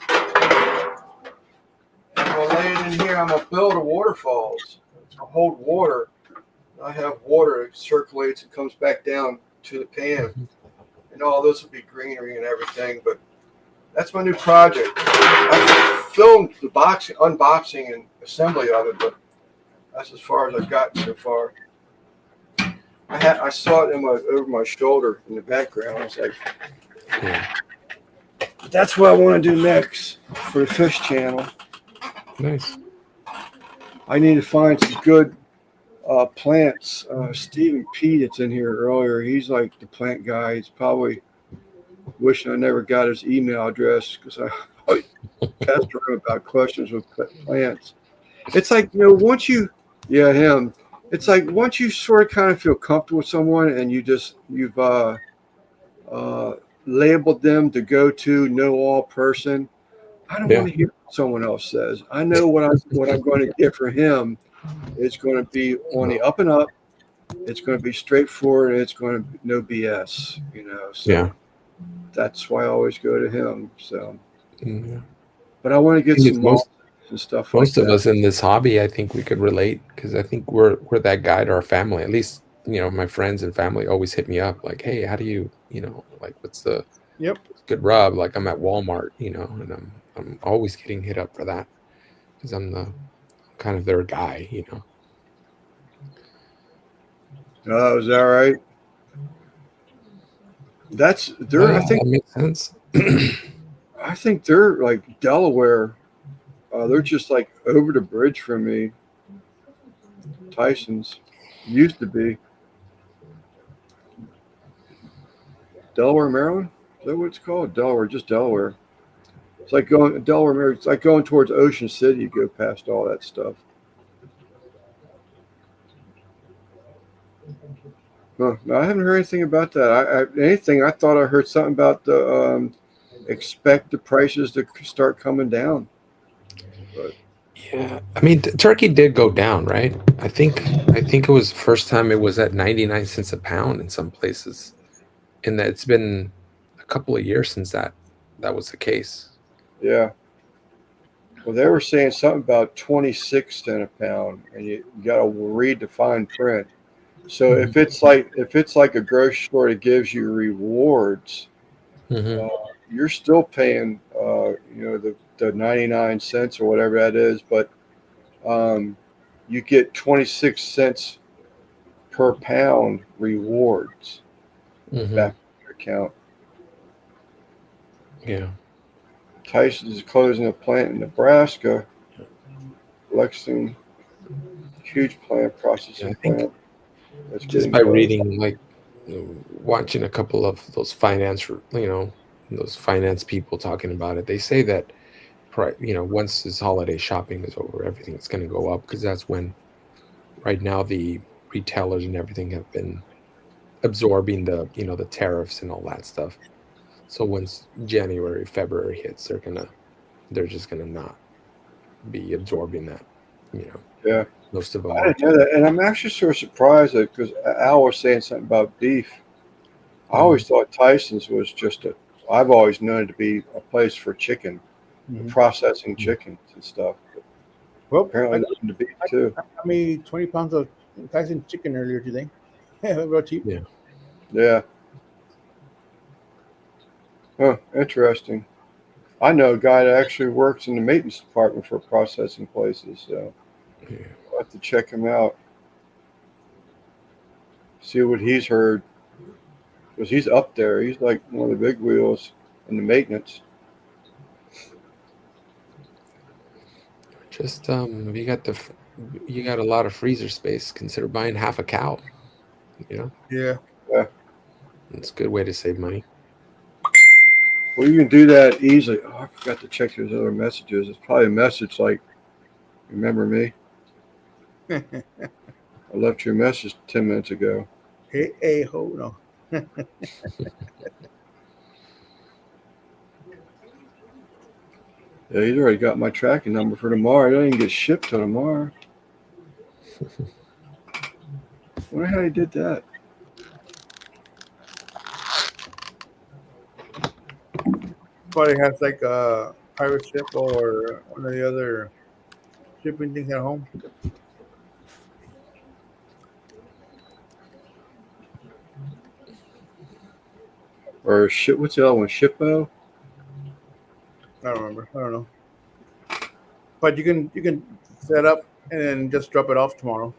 and I'm gonna lay it in here. I'm gonna build a waterfalls to hold water. I have water that circulates and comes back down to the pan, and all this will be greenery and everything. But that's my new project. I filmed the unboxing and assembly of it, but that's as far as I've gotten so far. I saw it over my shoulder in the background. I was like, Yeah. that's what I want to do next for the Fish Channel. Nice. I need to find some good plants. Stephen P. that's in here earlier, he's like the plant guy. He's probably wishing I never got his email address because I pester him about questions with plants. It's like, once you, him. It's like once you sort of kind of feel comfortable with someone and you've labeled them to go to know all person. I don't want to hear what someone else says. I know what I'm going to get for him, It's going to be on the up and up. It's going to be straightforward. And it's going to be no BS. Yeah. So that's why I always go to him. So, Mm, but I want to get thing is, some malls and stuff like most of that. us in this hobby, I think we could relate because I think we're that guy to our family. At least, my friends and family always hit me up like, "Hey, how do you, like, what's the Yep. good rub?" Like I'm at Walmart, and I'm always getting hit up for that because I'm the kind of their guy. Oh, is that right? That's Oh they're. yeah, that makes sense. I think they're like Delaware. They're just like over the bridge from me. Tyson's used to be Delaware, Maryland. Is that what it's called? Delaware, just Delaware. It's like going Delaware, Maryland. It's like going towards Ocean City. You go past all that stuff. Huh. No, I haven't heard anything about that. Anything. I thought I heard something about the expect the prices to start coming down. But Yeah, I mean, turkey did go down, right? I think it was the first time it was at 99 cents a pound in some places, and that it's been a couple of years since that was the case. yeah, well, they were saying something about 26 cents a pound, and you got to read the fine print. So Hmm. if it's like a grocery store that gives you rewards, Hmm. uh, you're still paying the 99 cents or whatever that is, but um, you get 26 cents per pound rewards Hmm. back in your account. Yeah, Tyson is closing a plant in Nebraska. Lexington, huge plant, yeah. I processing think plant that's just getting by closed. reading, like, watching a couple of those finance people talking about it, they say that once this holiday shopping is over, everything's going to go up because that's when right now the retailers and everything have been absorbing the tariffs and all that stuff. So once January, February hits, they're just gonna not be absorbing that. You know, Yeah, most of them I are. didn't know that, and I'm actually sort of surprised that because Al was saying something about beef. I Mhm. always thought Tyson's was just a. I've always known it to be a place for chicken, for Hmm. processing Mm. chickens and stuff. Well, Apparently, they're into beef too. I got me 20 pounds of Tyson chicken earlier today. Yeah, real cheap. Yeah, Yeah. Huh. Interesting. I know a guy that actually works in the maintenance department for processing places, so yeah. I'll have to check him out, see what he's heard, because he's up there. He's like one of the big wheels in the maintenance. Just if you got a lot of freezer space, consider buying half a cow. You know, Yeah. Yeah. it's a good way to save money. Well, you can do that easily. Oh, I forgot to check those other messages. It's probably a message like, "Remember me? I left you a message 10 minutes ago." Hey, hey, ho, no. Yeah, he's already got my tracking number for tomorrow. It doesn't even get shipped till tomorrow. I wonder how he did that. Probably has like a pirate ship or one of the other shipping things at home. Or ship? What's the other one? Shippo? I don't remember. I don't know. But you can set up and then just drop it off tomorrow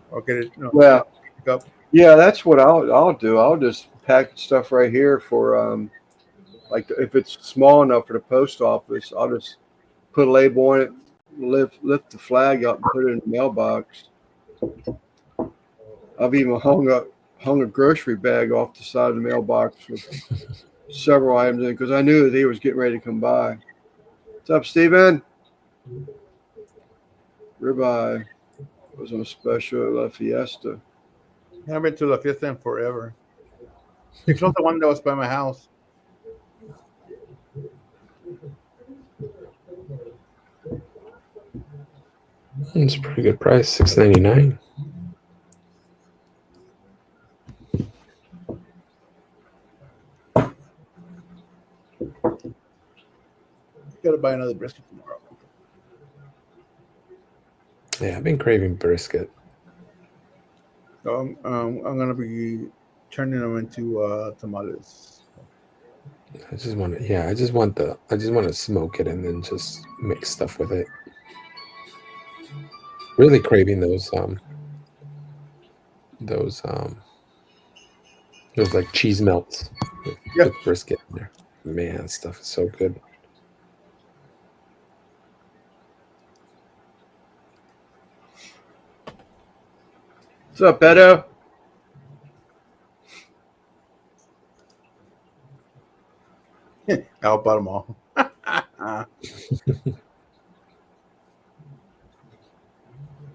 or get it, Well, pick up. yeah, that's what I'll do. I'll just package stuff right here for like if it's small enough for the post office, I'll just put a label on it, lift the flag up, and put it in the mailbox. I've even hung a grocery bag off the side of the mailbox with several items in because I knew that he was getting ready to come by. What's up, Steven? Ribeye was on special at La Fiesta. I haven't been to La Fiesta in forever. They closed the one that was by my house. It's a pretty good price, $6.99. Gotta buy another brisket tomorrow. Yeah, I've been craving brisket. So I'm gonna be turning them into tamales. I just want to, yeah, I just want to smoke it and then just mix stuff with it. Really craving those those like cheese melts Yeah. with brisket in there. Man, stuff is so good. What's up, Beto? I'll buy them all.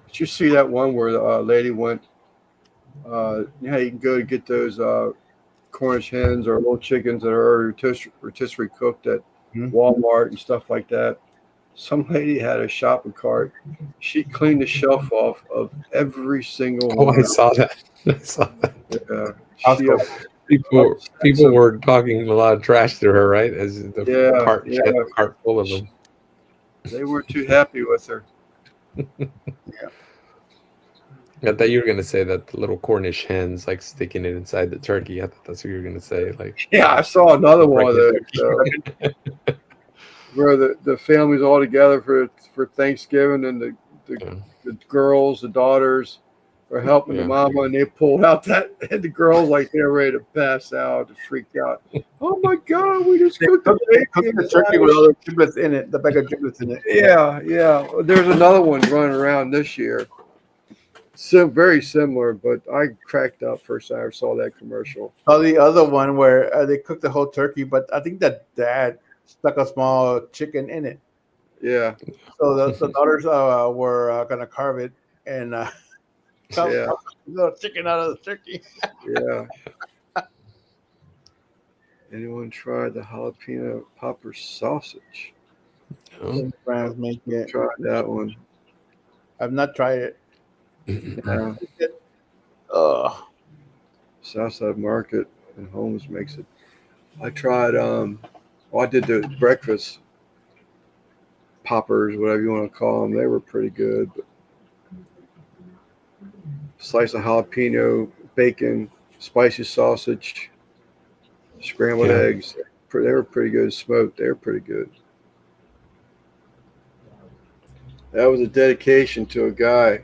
Did you see that one where the lady went? You can go to get those Cornish hens or little chickens that are rotisserie cooked at Hmm? Walmart and stuff like that. Some lady had a shopping cart. She cleaned the shelf off of every single Oh, one I of them. saw that. I saw that. She Costco. People were talking a lot of trash to her, right? As the cart, she had yeah. a cart full of them. They weren't too happy with her. I thought you were gonna say that the little Cornish hens like sticking it inside the turkey. I thought that's what you were gonna say. Like, Yeah, I saw another one of those. breaking Where the family's all together for Thanksgiving, and yeah. the girls, the daughters, are helping the Yeah. mama, and they pulled out that, and the girls like they're ready to pass out, to freak out. Oh my God, we just They cooked the cook bacon the turkey with all the giblets in it, the bag of giblets in it. Yeah. There's another one running around this year. Very similar, but I cracked up first time I saw that commercial. Oh, the other one where they cook the whole turkey, but I think that dad stuck a small chicken in it. Yeah, So the daughters were gonna carve it and cut yeah, a little chicken out of the turkey. yeah. Anyone tried the jalapeno popper sausage? Oh. Some friends make it. Tried that one. I've not tried it. Yeah. Oh, Southside Market and Holmes makes it. I tried I did the breakfast poppers, whatever you want to call them. They were pretty good. But slice of jalapeno, bacon, spicy sausage, scrambled Yeah. eggs. They were pretty good. Smoked. They were pretty good. That was a dedication to a guy.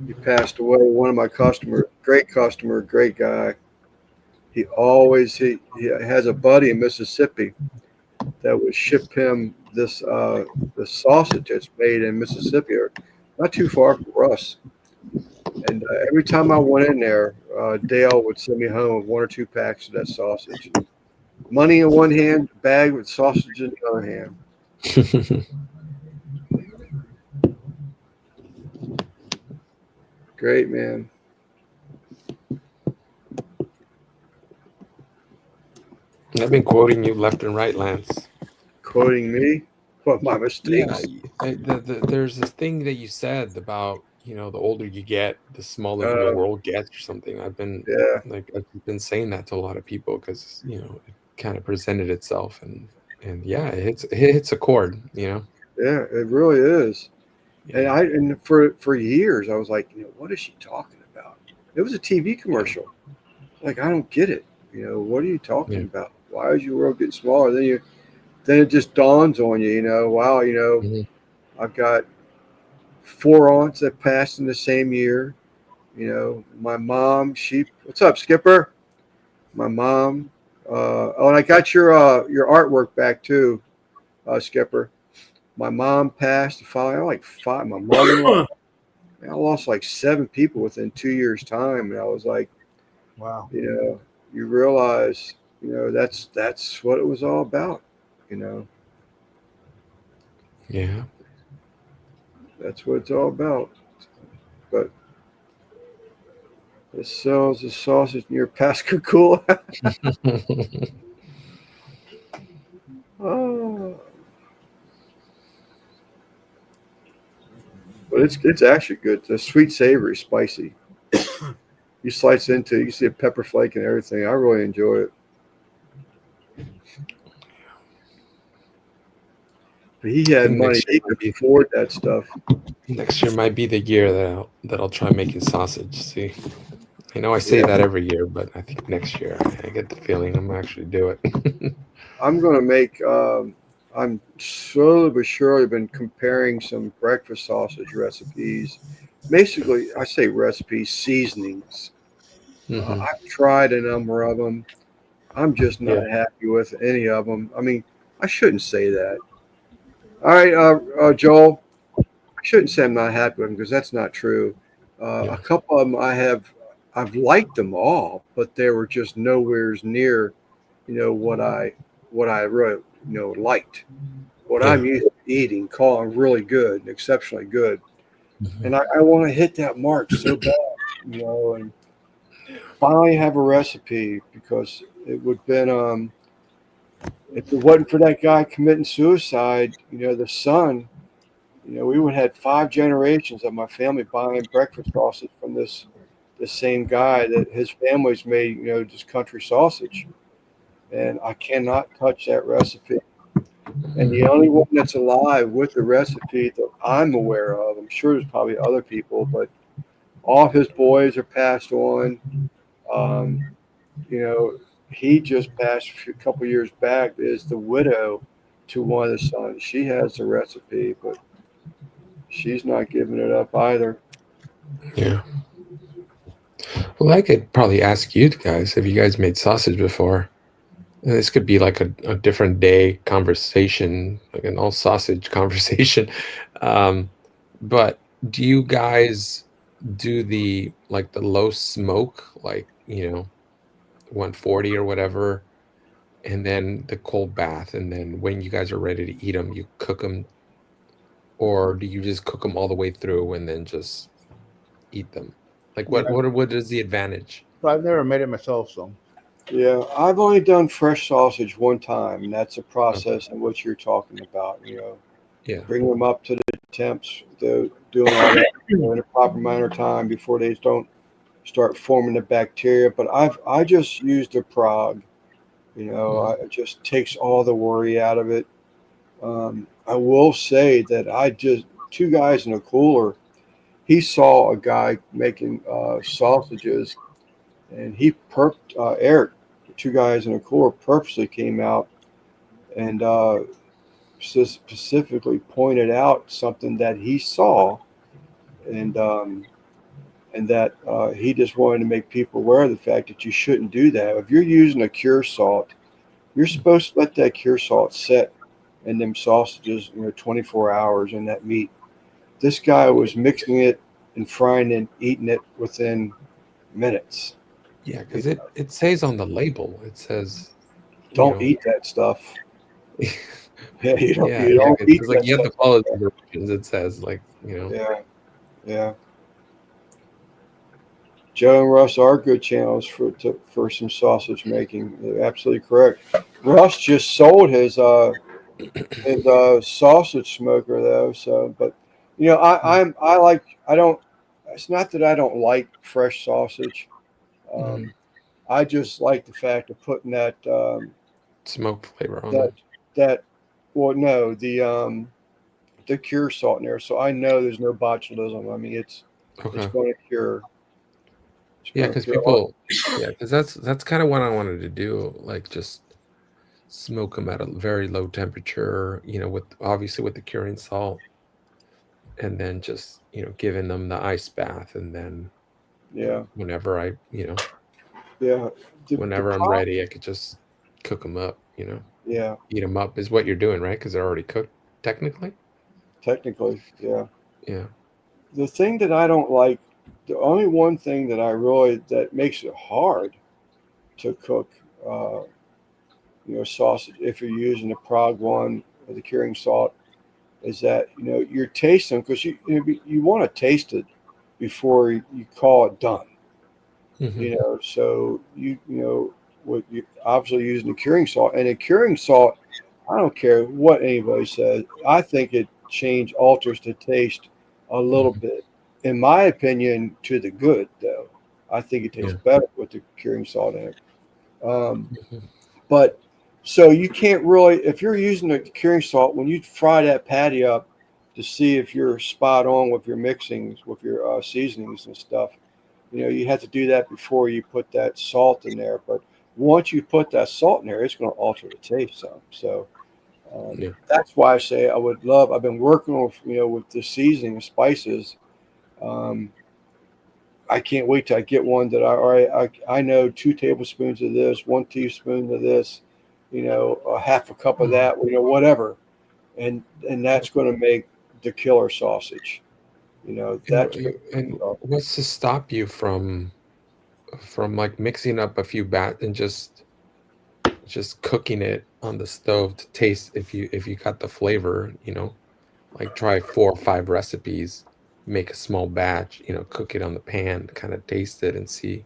He passed away. One of my customers, great customer, great guy. He has a buddy in Mississippi that would ship him the sausage that's made in Mississippi, or not too far from us. And every time I went in there, Dale would send me home with one or two packs of that sausage. Money in one hand, bag with sausage in the other hand. Great man. I've been quoting you left and right, Lance. Quoting me, what my Yeah, mistakes. there's this thing that you said about the older you get, the smaller the Uh, world gets, or something. yeah, I've been saying that to a lot of people because it kind of presented itself, and yeah, it hits a chord. yeah, it really is. And Yeah, for years I was like, what is she talking about? It was a TV commercial. Like, I don't get it. What are you talking yeah, about? Why is your world getting smaller? Then it just dawns on you, wow, mhm, I've got four aunts that passed in the same year. My mom, what's up, Skipper? My mom, and I got your artwork back too, Skipper. My mom passed. Like five. My mother-in-law. I lost like seven people within 2 years' time, and I was like, wow. you realize, that's what it was all about. You know, yeah. that's what it's all about. But it sells the sausage near Pascagoula. Oh, but it's actually good. The sweet, savory, spicy. You slice into it, you see a pepper flake and everything. I really enjoy it. But he I had think money; he could afford that stuff. next year might be the year that I'll try making sausage. See, I know I say Yeah, that every year, but I think next year I get the feeling I'm gonna actually do it. I'm gonna make. I'm slowly but surely been comparing some breakfast sausage recipes. Basically, I say recipes, seasonings. Hmm. I've tried a number of them. I'm just not Yeah, happy with any of them. I mean, I shouldn't say that. All right, Joel. I shouldn't say I'm not happy with them because that's not true. yeah, A couple of them I've liked them all, but they were just nowhere's near, what I really, liked. What yeah. I'm used to eating, calling really good, exceptionally good, Mhm. and I want to hit that mark so bad, and finally have a recipe because it would have been if it wasn't for that guy committing suicide, the son. We would have had 5 generations of my family buying breakfast sausage from this same guy that his family's made, just country sausage. And I cannot touch that recipe. And the only one that's alive with the recipe that I'm aware of, I'm sure there's probably other people, but all of his boys are passed on. Um, you know, he just passed a couple years back. Is the widow to one of the sons. She has the recipe, but she's not giving it up either. Yeah. Well, I could probably ask you guys if you guys made sausage before. And this could be like a different day conversation, like an all sausage conversation. Um, but do you guys do the low smoke, like, 140 or whatever, and then the cold bath, and then when you guys are ready to eat them, you cook them, or do you just cook them all the way through and then just eat them? Like, Yeah, what is the advantage? but I've never made it myself, so Yeah, I've only done fresh sausage one time, and that's a Okay. process in which you're talking about. Yeah. Bring them up to the temps, doing all that in a proper amount of time before they don't start forming the bacteria. But I just used a prog. Mhm. It just takes all the worry out of it. I will say that I just two guys in a cooler. He saw a guy making sausages, and he perped Eric. Two guys in a cooler purposely came out and specifically pointed out something that he saw, and that he just wanted to make people aware of the fact that you shouldn't do that. If you're using a cure salt, you're supposed to let that cure salt set in them sausages, 24 hours in that meat. This guy was mixing it and frying and eating it within minutes. Yeah, It, because it says on the label, it says, you don't know, eat that stuff. Yeah, you don't yeah, you yeah, don't eat it's like that you have stuff. to follow the directions. It says, like, Yeah, yeah. Joe and Russ are good channels for some sausage making. They're absolutely correct. Russ just sold his sausage smoker though. So, but Mm, I like I don't. It's not that I don't like fresh sausage. mhm. Um, I just like the fact of putting Smoke flavor on that them. that well no the cure salt in there, so I know there's no botulism. I mean it's Okay. going to cure. It's Yeah, going to because cure all. people, yeah, because that's kind of what I wanted to do, like just smoke them at a very low temperature, with obviously with the curing salt, and then just giving them the ice bath, and then Yeah, whenever yeah. The whenever I'm problem. ready, I could just cook them up. Yeah, Eat them up is what you're doing, right? Because they're already cooked, technically. technically, yeah. Yeah. The thing that I don't like, the only one thing that makes it hard to cook, uh, sausage if you're using the Prague one or the curing salt, is that you're tasting because you want to taste it before you call it done. Hmm. So what you obviously using the curing salt, and the curing salt, I don't care what anybody says. I think it alters the taste a little Mhm. bit. In my opinion, to the good though. I think it tastes Yeah. better with the curing salt in it. Um, Mhm. but so you can't really, if you're using the curing salt, when you fry that patty up to see if you're spot on with your mixings, with your seasonings and stuff, you have to do that before you put that salt in there. But once you put that salt in there, it's going to alter the taste some. So Yeah. that's why I say I would love. I've been working with with the seasoning and spices. Um, I can't wait till I get one that I know 2 tablespoons of this, 1 teaspoon of this, a half a cup of Mhm. that, whatever, and that's going to make the killer sausage. And That's going and to. what's to stop you from like mixing up a few and just cooking it on the stove to taste if you got the flavor, like try 4 or 5 recipes, make a small batch, cook it on the pan, kind of taste it and see.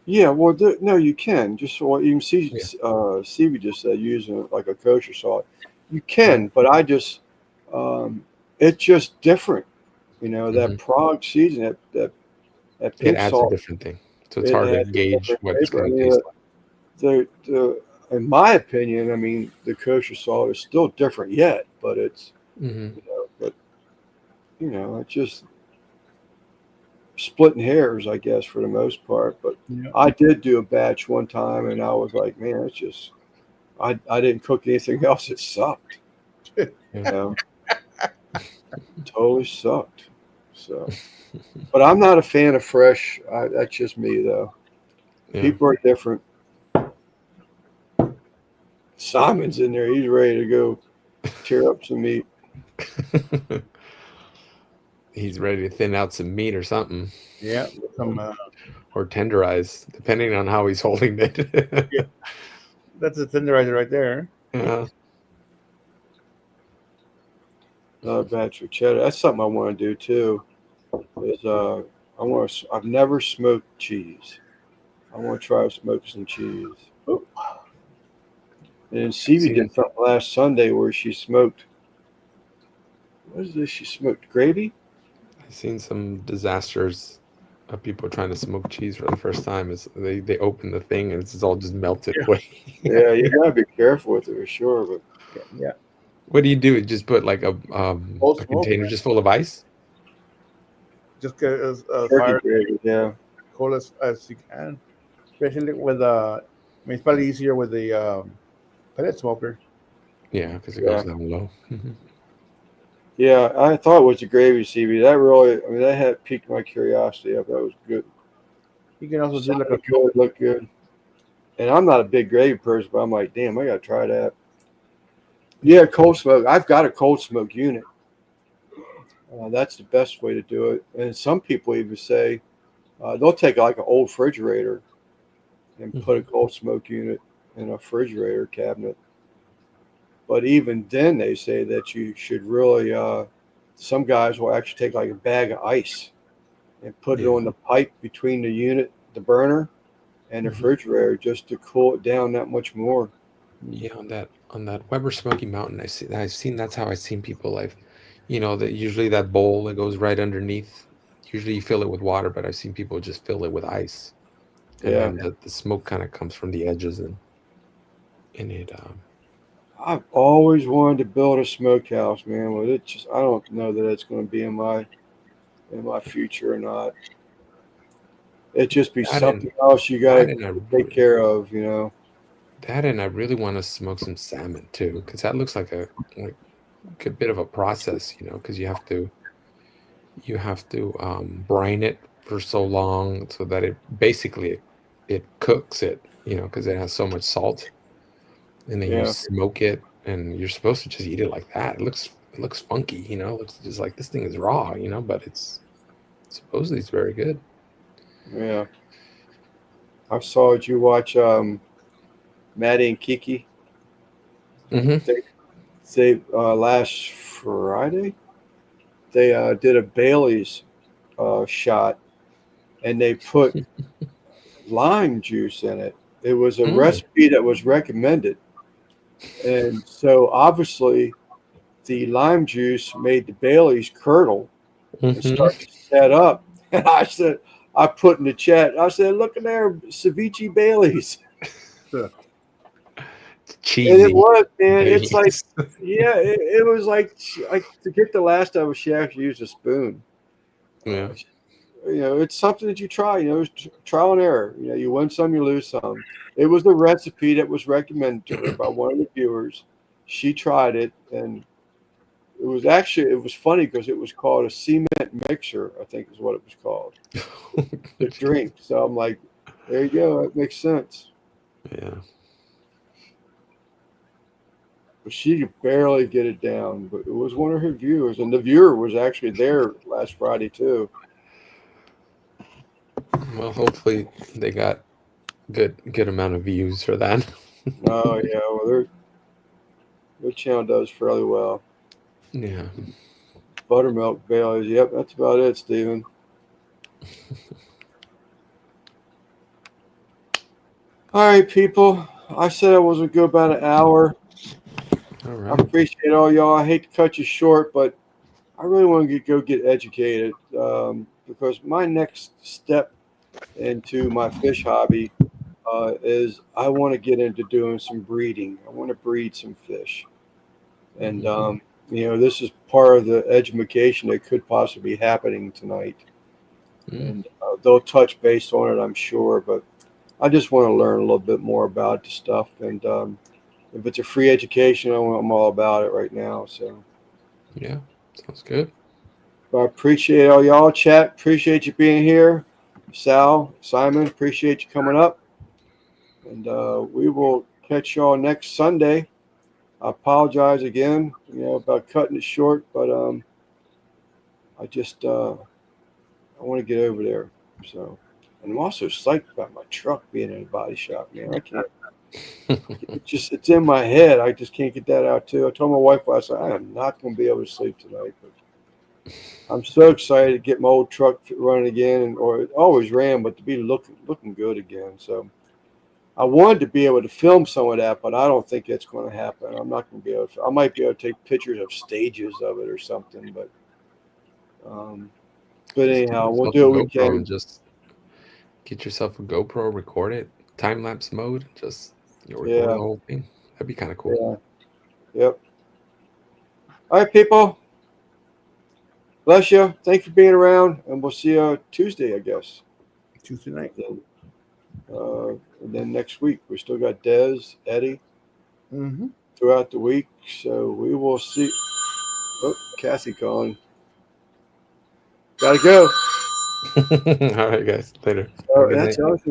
Yeah, well, no, you can just well, even see Yeah. Stevie just said using like a kosher salt, you Mhm. can, but I just um, it's just different. That Mhm. Prague season, that It pink adds a salt, different thing. So it's it hard to has a gauge different what it's flavor. I gonna mean, taste like. the in my opinion, I mean, the kosher salt is still different yet, but it's Mhm. but it's just splitting hairs, I guess, for the most part. But Yeah. I did do a batch one time, and I was like, man, it's just I didn't cook anything else. It sucked. Yeah. You know, totally sucked. So, but I'm not a fan of fresh. That's just me, though. Yeah. People are different. Simon's in there. He's ready to go tear up some meat. He's ready to thin out some meat or something, Yeah. Some. or tenderize, depending on how he's holding it. Yeah, that's a tenderizer right there. Yeah. Another batch of cheddar. That's something I want to do too. Is I want to. I've never smoked cheese. I want to try to smoke some cheese. Oh, And then I've Stevie seen did something last Sunday where she smoked. What is this? She smoked gravy. I've seen some disasters of people trying to smoke cheese for the first time. Is they open the thing and it's all just melted yeah. away. Yeah, you gotta be careful with it for sure. But Yeah. Yeah. What do you do? Just put like a Cold a smoke, container man. just full of ice? Just get as turkey fire gravy, yeah. cold as you can, especially with I mean, it's probably easier with the pellet smoker. Yeah, because it goes Yeah. down low. Yeah, I thought it was the gravy, CB. That really, I mean, that had piqued my curiosity. I thought it was good. You can also do like a Sounded good, looked good. And I'm not a big gravy person, but I'm like, damn, I gotta try that. Yeah. Yeah, cold smoke. I've got a cold smoke unit. That's the best way to do it. And some people even say they'll take like an old refrigerator and put a Mhm. cold smoke unit in a refrigerator cabinet. But even then, they say that you should really. Some guys will actually take like a bag of ice and put it Yeah. on the pipe between the unit, the burner, and the Mhm. refrigerator just to cool it down that much more. Yeah, on that Weber Smoky Mountain, I've seen that's how I've seen people like, that usually that bowl that goes right underneath. Usually you fill it with water, but I've seen people just fill it with ice, and Yeah, then the smoke kind of comes from the edges and it I've always wanted to build a smokehouse, man. But it just I don't know that it's going to be in my future or not. It just be that and something else you got that to and take care of. I really want to smoke some salmon too, because that looks like a bit of a process, because you have to brine it for so long so that it basically it cooks it, because it has so much salt, and then you Yeah, smoke it, and you're supposed to just eat it like that. It looks funky, it looks just like this thing is raw, but it's supposedly it's very good. yeah. I saw you watch Maddie and Kiki. Hmm. They last Friday they did a Bailey's shot and they put lime juice in it. It was a Mm. recipe that was recommended, and so obviously the lime juice made the Bailey's curdle, and start to set up. And I said, I put in the chat, I said, look in there, ceviche Bailey's. Yeah. And it Cheesy was, man. It's like, Baileys. yeah, it was like to get the last of it, she actually used a spoon. Yeah. It's something that you try. It's trial and error. You win some, you lose some. It was the recipe that was recommended to her by one of the viewers. She tried it, and it was funny because it was called a cement mixer, I think is what it was called, the drink. So I'm like, there you go. That makes sense. Yeah. But she could barely get it down. But it was one of her viewers, and the viewer was actually there last Friday too. Well, hopefully they got good amount of views for that. Oh yeah, well their channel does fairly well. Yeah. Buttermilk Bailey's. Yep, that's about it, Steven. All right, people. I said I was going to go about an hour. All I right. appreciate all y'all. I hate to cut you short, but I really want to go get educated because my next step into my fish hobby is I want to get into doing some breeding. I want to breed some fish. And, this is part of the education that could possibly be happening tonight. Mm. And they'll touch base on it, I'm sure. But I just want to learn a little bit more about the stuff. And if it's a free education, I'm all about it right now. So Yeah. Sounds good. I appreciate all y'all. Chat, appreciate you being here. Sal, Simon, appreciate you coming up. And we will catch y'all next Sunday. I apologize again, about cutting it short, but I just I want to get over there. So, and I'm also psyched about my truck being in a body shop, man. I can't. It's in my head. I just can't get that out too. I told my wife last night I am not going to be able to sleep tonight, but I'm so excited to get my old truck running again, or it always ran, but to be looking good again. So I wanted to be able to film some of that, but I don't think it's going to happen. I'm not going to be able to. I might be able to take pictures of stages of it or something, but Just get anyhow, we'll yourself a do what we GoPro can. and just get yourself a GoPro, record it, time lapse mode, just record Yeah, the whole thing. That'd be kind of cool. yeah, yep. All right, people. Bless you. Thanks for being around, and we'll see you Tuesday, I guess. Tuesday night. And then next week we still got Dez, Eddie Mm-hmm. throughout the week, so we will see. Oh, Cassie calling. Gotta go. All right, guys. Later. Have All a right, good that's night. the other thing.